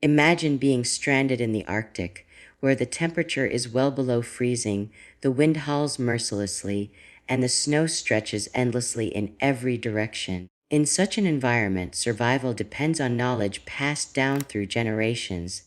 Imagine being stranded in the Arctic, where the temperature is well below freezing, the wind howls mercilessly, and the snow stretches endlessly in every direction. In such an environment, survival depends on knowledge passed down through generations.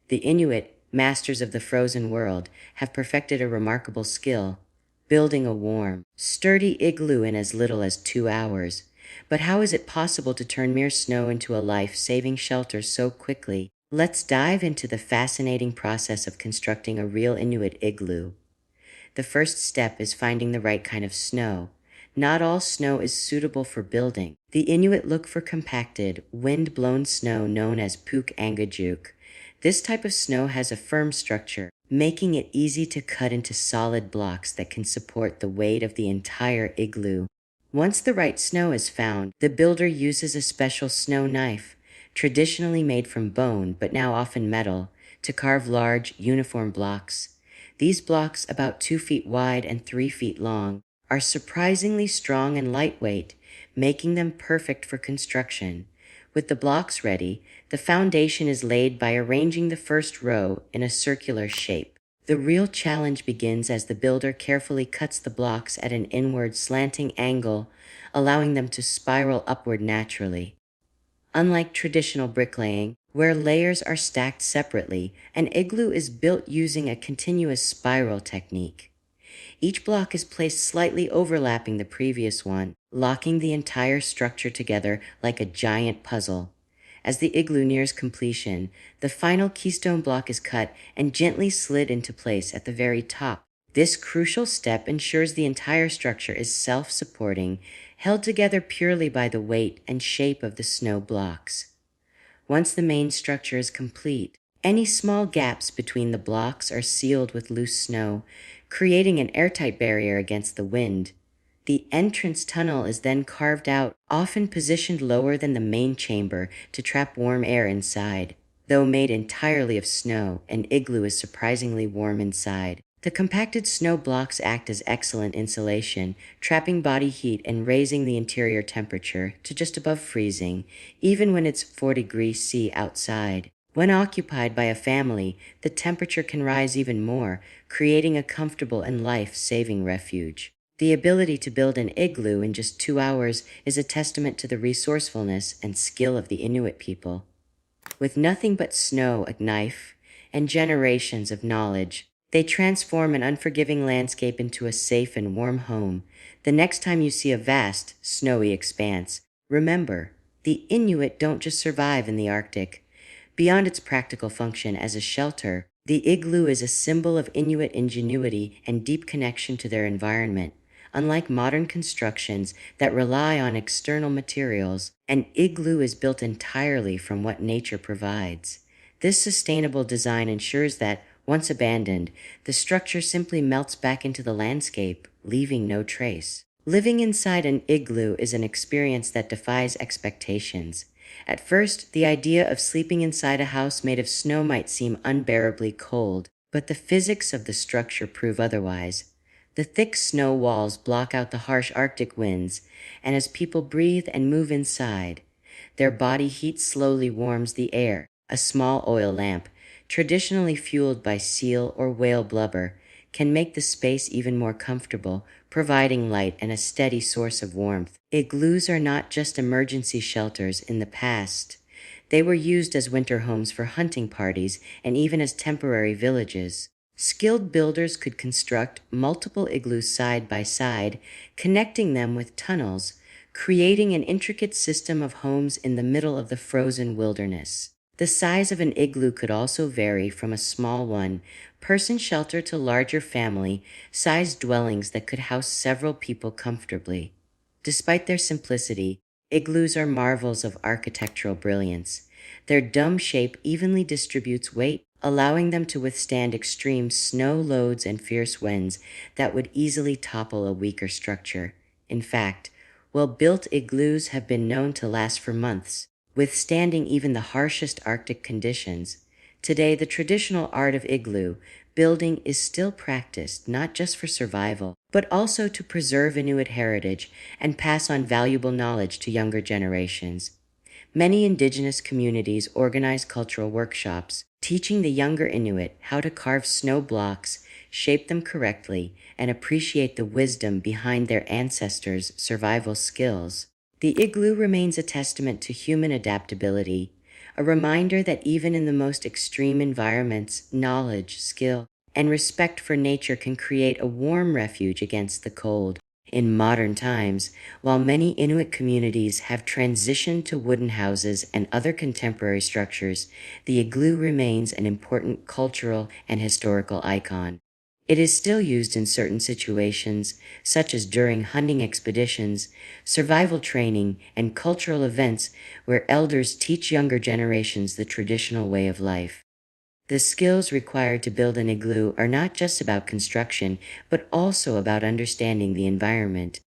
The Inuit, masters of the frozen world, have perfected a remarkable skill, building a warm, sturdy igloo in as little as 2 hours. But how is it possible to turn mere snow into a life-saving shelter so quickly? Let's dive into the fascinating process of constructing a real Inuit igloo. The first step is finding the right kind of snow. Not all snow is suitable for building. The Inuit look for compacted, wind-blown snow known as puk angajuk. This type of snow has a firm structure, making it easy to cut into solid blocks that can support the weight of the entire igloo. Once the right snow is found, the builder uses a special snow knife, traditionally made from bone but now often metal, to carve large, uniform blocks. These blocks, about 2 feet wide and 3 feet long, are surprisingly strong and lightweight, making them perfect for construction. With the blocks ready, the foundation is laid by arranging the first row in a circular shape. The real challenge begins as the builder carefully cuts the blocks at an inward slanting angle, allowing them to spiral upward naturally. Unlike traditional bricklaying, where layers are stacked separately, an igloo is built using a continuous spiral technique. Each block is placed slightly overlapping the previous one, locking the entire structure together like a giant puzzle. As the igloo nears completion, the final keystone block is cut and gently slid into place at the very top. This crucial step ensures the entire structure is self-supporting, held together purely by the weight and shape of the snow blocks. Once the main structure is complete, any small gaps between the blocks are sealed with loose snow, creating an airtight barrier against the wind. The entrance tunnel is then carved out, often positioned lower than the main chamber to trap warm air inside. Though made entirely of snow, an igloo is surprisingly warm inside. The compacted snow blocks act as excellent insulation, trapping body heat and raising the interior temperature to just above freezing, even when it's 40 degrees C outside. When occupied by a family, the temperature can rise even more, creating a comfortable and life-saving refuge. The ability to build an igloo in just 2 hours is a testament to the resourcefulness and skill of the Inuit people. With nothing but snow, a knife, and generations of knowledge, they transform an unforgiving landscape into a safe and warm home. The next time you see a vast, snowy expanse, remember, the Inuit don't just survive in the Arctic. Beyond its practical function as a shelter, the igloo is a symbol of Inuit ingenuity and deep connection to their environment. Unlike modern constructions that rely on external materials, an igloo is built entirely from what nature provides. This sustainable design ensures that, once abandoned, the structure simply melts back into the landscape, leaving no trace. Living inside an igloo is an experience that defies expectations. At first, the idea of sleeping inside a house made of snow might seem unbearably cold, but the physics of the structure prove otherwise. The thick snow walls block out the harsh Arctic winds, and as people breathe and move inside, their body heat slowly warms the air. A small oil lamp, traditionally fueled by seal or whale blubber, can make the space even more comfortable, providing light and a steady source of warmth. Igloos are not just emergency shelters in the past. They were used as winter homes for hunting parties and even as temporary villages. Skilled builders could construct multiple igloos side by side, connecting them with tunnels, creating an intricate system of homes in the middle of the frozen wilderness. The size of an igloo could also vary from a small one-person shelter to larger family-sized dwellings that could house several people comfortably. Despite their simplicity, igloos are marvels of architectural brilliance. Their dome shape evenly distributes weight, allowing them to withstand extreme snow loads and fierce winds that would easily topple a weaker structure. In fact, well-built igloos have been known to last for months, withstanding even the harshest Arctic conditions. Today, the traditional art of igloo building is still practiced not just for survival, but also to preserve Inuit heritage and pass on valuable knowledge to younger generations. Many indigenous communities organize cultural workshops, teaching the younger Inuit how to carve snow blocks, shape them correctly, and appreciate the wisdom behind their ancestors' survival skills. The igloo remains a testament to human adaptability, a reminder that even in the most extreme environments, knowledge, skill, and respect for nature can create a warm refuge against the cold. In modern times, while many Inuit communities have transitioned to wooden houses and other contemporary structures, the igloo remains an important cultural and historical icon. It is still used in certain situations, such as during hunting expeditions, survival training, and cultural events where elders teach younger generations the traditional way of life. The skills required to build an igloo are not just about construction, but also about understanding the environment,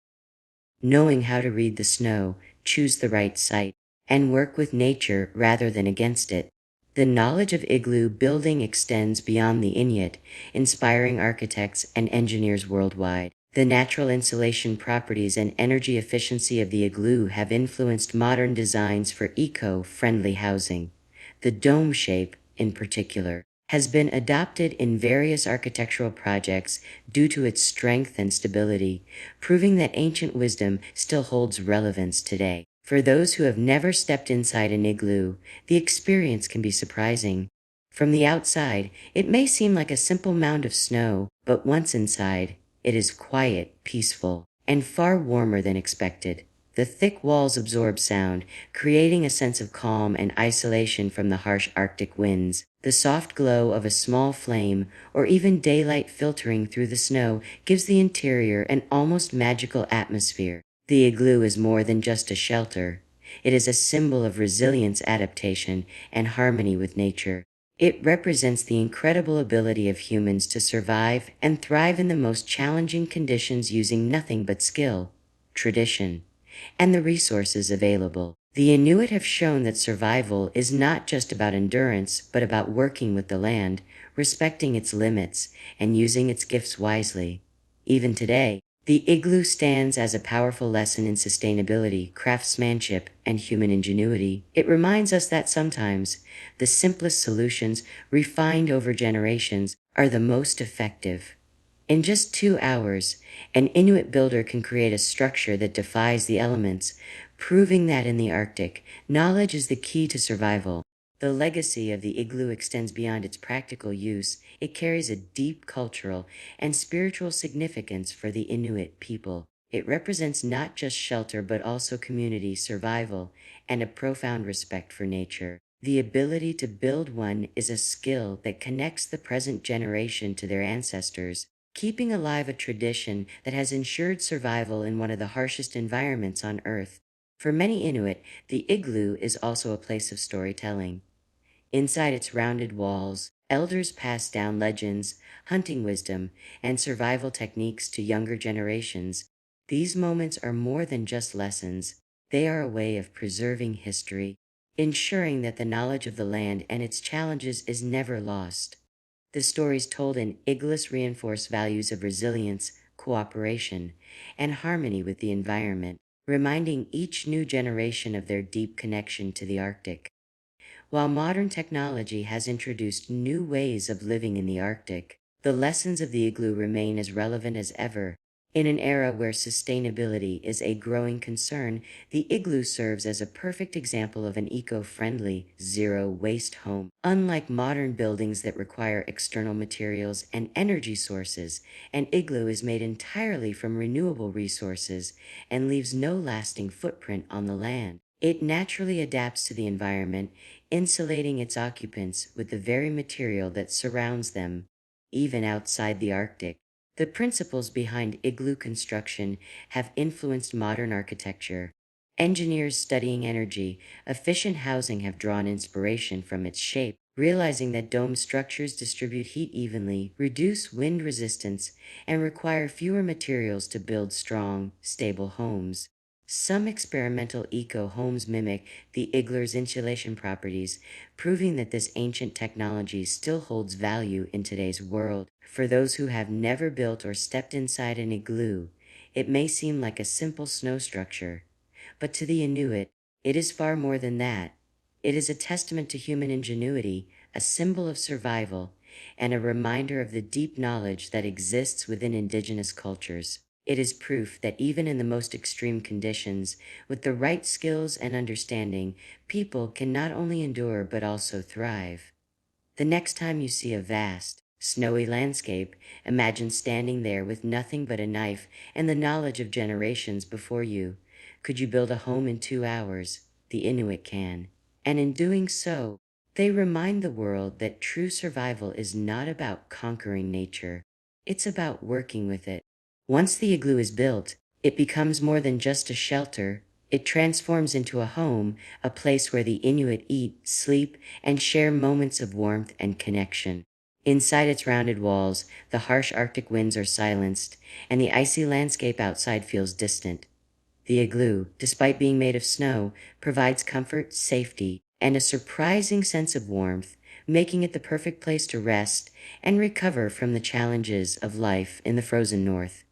knowing how to read the snow, choose the right site, and work with nature rather than against it. The knowledge of igloo building extends beyond the Inuit, inspiring architects and engineers worldwide. The natural insulation properties and energy efficiency of the igloo have influenced modern designs for eco-friendly housing. The dome shape, in particular, has been adopted in various architectural projects due to its strength and stability, proving that ancient wisdom still holds relevance today. For those who have never stepped inside an igloo, the experience can be surprising. From the outside, it may seem like a simple mound of snow, but once inside, it is quiet, peaceful, and far warmer than expected. The thick walls absorb sound, creating a sense of calm and isolation from the harsh Arctic winds. The soft glow of a small flame, or even daylight filtering through the snow, gives the interior an almost magical atmosphere. The igloo is more than just a shelter. It is a symbol of resilience, adaptation, and harmony with nature. It represents the incredible ability of humans to survive and thrive in the most challenging conditions using nothing but skill, tradition, and the resources available. The Inuit have shown that survival is not just about endurance, but about working with the land, respecting its limits, and using its gifts wisely. Even today, the igloo stands as a powerful lesson in sustainability, craftsmanship, and human ingenuity. It reminds us that sometimes the simplest solutions, refined over generations, are the most effective. In just 2 hours, an Inuit builder can create a structure that defies the elements, proving that in the Arctic, knowledge is the key to survival. The legacy of the igloo extends beyond its practical use. It carries a deep cultural and spiritual significance for the Inuit people. It represents not just shelter but also community, survival, and a profound respect for nature. The ability to build one is a skill that connects the present generation to their ancestors, keeping alive a tradition that has ensured survival in one of the harshest environments on Earth. For many Inuit, the igloo is also a place of storytelling. Inside its rounded walls, elders pass down legends, hunting wisdom, and survival techniques to younger generations. These moments are more than just lessons. They are a way of preserving history, ensuring that the knowledge of the land and its challenges is never lost. The stories told in igloos reinforce values of resilience, cooperation, and harmony with the environment, reminding each new generation of their deep connection to the Arctic. While modern technology has introduced new ways of living in the Arctic, the lessons of the igloo remain as relevant as ever. In an era where sustainability is a growing concern, the igloo serves as a perfect example of an eco-friendly, zero-waste home. Unlike modern buildings that require external materials and energy sources, an igloo is made entirely from renewable resources and leaves no lasting footprint on the land. It naturally adapts to the environment, insulating its occupants with the very material that surrounds them, even outside the Arctic. The principles behind igloo construction have influenced modern architecture. Engineers studying energy efficient housing have drawn inspiration from its shape, realizing that dome structures distribute heat evenly, reduce wind resistance, and require fewer materials to build strong, stable homes. Some experimental eco-homes mimic the igloo's insulation properties, proving that this ancient technology still holds value in today's world. For those who have never built or stepped inside an igloo, it may seem like a simple snow structure, but to the Inuit, It is far more than that. It is a testament to human ingenuity, a symbol of survival, and a reminder of the deep knowledge that exists within indigenous cultures. It is proof that even in the most extreme conditions, with the right skills and understanding, people can not only endure but also thrive. The next time you see a vast, snowy landscape, imagine standing there with nothing but a knife and the knowledge of generations before you. Could you build a home in 2 hours? The Inuit can. And in doing so, they remind the world that true survival is not about conquering nature. It's about working with it. Once the igloo is built, it becomes more than just a shelter. It transforms into a home, a place where the Inuit eat, sleep, and share moments of warmth and connection. Inside its rounded walls, the harsh Arctic winds are silenced, and the icy landscape outside feels distant. The igloo, despite being made of snow, provides comfort, safety, and a surprising sense of warmth, making it the perfect place to rest and recover from the challenges of life in the frozen north.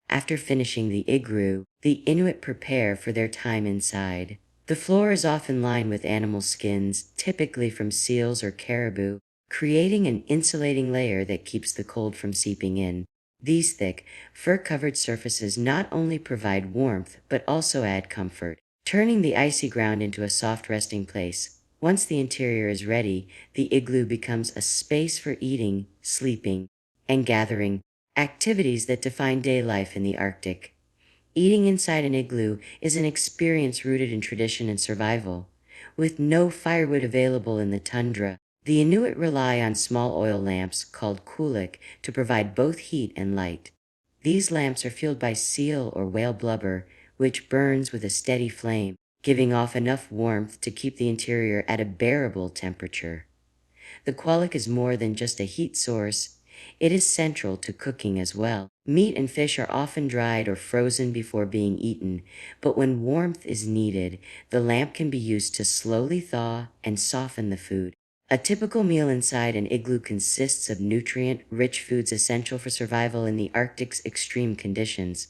After finishing the igloo, the Inuit prepare for their time inside. The floor is often lined with animal skins, typically from seals or caribou, creating an insulating layer that keeps the cold from seeping in. These thick, fur-covered surfaces not only provide warmth but also add comfort, turning the icy ground into a soft resting place. Once the interior is ready, the igloo becomes a space for eating, sleeping, and gathering, activities that define day life in the Arctic. Eating inside an igloo is an experience rooted in tradition and survival. With no firewood available in the tundra, the Inuit rely on small oil lamps called kulik to provide both heat and light. These lamps are fueled by seal or whale blubber, which burns with a steady flame, giving off enough warmth to keep the interior at a bearable temperature. The qualic is more than just a heat source. It is central to cooking as well. Meat and fish are often dried or frozen before being eaten, but when warmth is needed, the lamp can be used to slowly thaw and soften the food. A typical meal inside an igloo consists of nutrient-rich foods essential for survival in the Arctic's extreme conditions.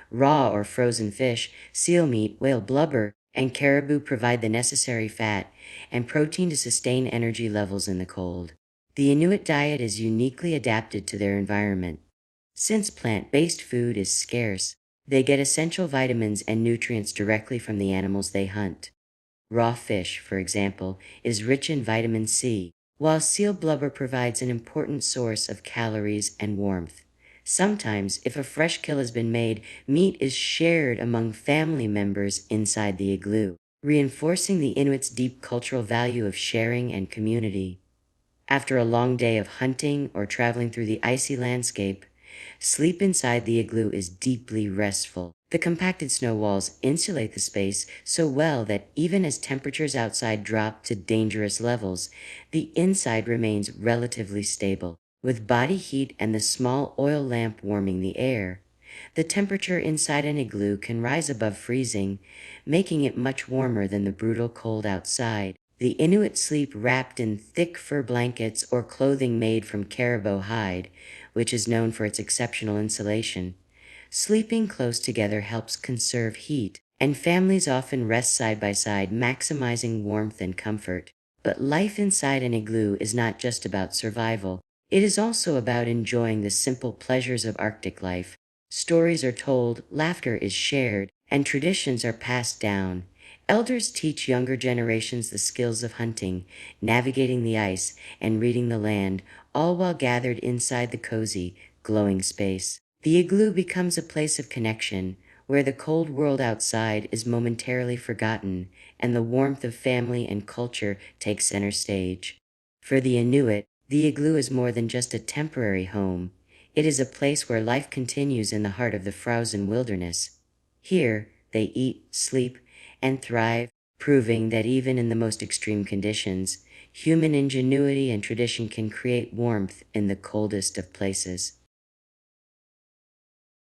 Raw or frozen fish, seal meat, whale blubber, and caribou provide the necessary fat and protein to sustain energy levels in the cold. The Inuit diet is uniquely adapted to their environment. Since plant-based food is scarce, they get essential vitamins and nutrients directly from the animals they hunt. Raw fish, for example, is rich in vitamin C, while seal blubber provides an important source of calories and warmth. Sometimes, if a fresh kill has been made, meat is shared among family members inside the igloo, reinforcing the Inuits' deep cultural value of sharing and community. After a long day of hunting or traveling through the icy landscape, sleep inside the igloo is deeply restful. The compacted snow walls insulate the space so well that even as temperatures outside drop to dangerous levels, the inside remains relatively stable. With body heat and the small oil lamp warming the air, the temperature inside an igloo can rise above freezing, making it much warmer than the brutal cold outside. The Inuit sleep wrapped in thick fur blankets or clothing made from caribou hide, which is known for its exceptional insulation. Sleeping close together helps conserve heat, and families often rest side by side, maximizing warmth and comfort. But life inside an igloo is not just about survival. It is also about enjoying the simple pleasures of Arctic life. Stories are told, laughter is shared, and traditions are passed down. Elders teach younger generations the skills of hunting, navigating the ice, and reading the land, all while gathered inside the cozy, glowing space. The igloo becomes a place of connection, where the cold world outside is momentarily forgotten, and the warmth of family and culture takes center stage. For the Inuit, the igloo is more than just a temporary home. It is a place where life continues in the heart of the frozen wilderness. Here, they eat, sleep, and thrive, proving that even in the most extreme conditions, human ingenuity and tradition can create warmth in the coldest of places.